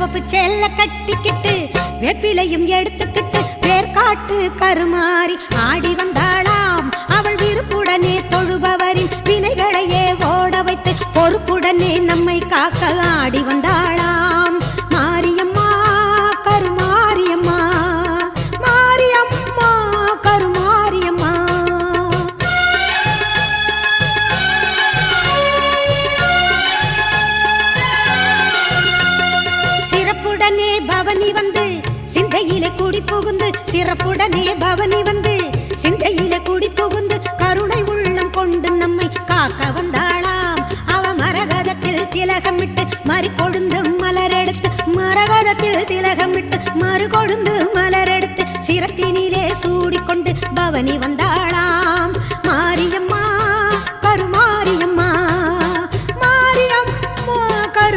சிவப்பு செல்ல கட்டிக்கிட்டு வேப்பிலையும் எடுத்துக்கிட்டு வேர்காட்டு கருமாறி ஆடி வந்தாளாம். அவள் விருப்புடனே தொழுபவரின் வினைகளையே ஓட வைத்து பொறுப்புடனே நம்மை காக்க ஆடி வந்தாளாம். மாரியம்மா கருமாரியம்மா, மாரியம்மா கருமாரியம்மா. சிறப்புடனே பவனி வந்து சிந்தையிலே கூடி புகுந்து, சிறப்புடனே பவனி வந்து சிந்தையிலே கூடி புகுந்து கருணை உள்ளம் கொண்டு நம்மை காக்க வந்தாளாம். அவ மரகதத்தில் திலகமிட்டு மறி கொழுந்து மலரெடுத்து, மரகதத்தில் திலகமிட்டு மறு கொழுந்து மலரெடுத்து சிரத்தினிலே சூடிக்கொண்டு பவனி வந்தாளாம். மாரியம்மா கருமாரியம்மா.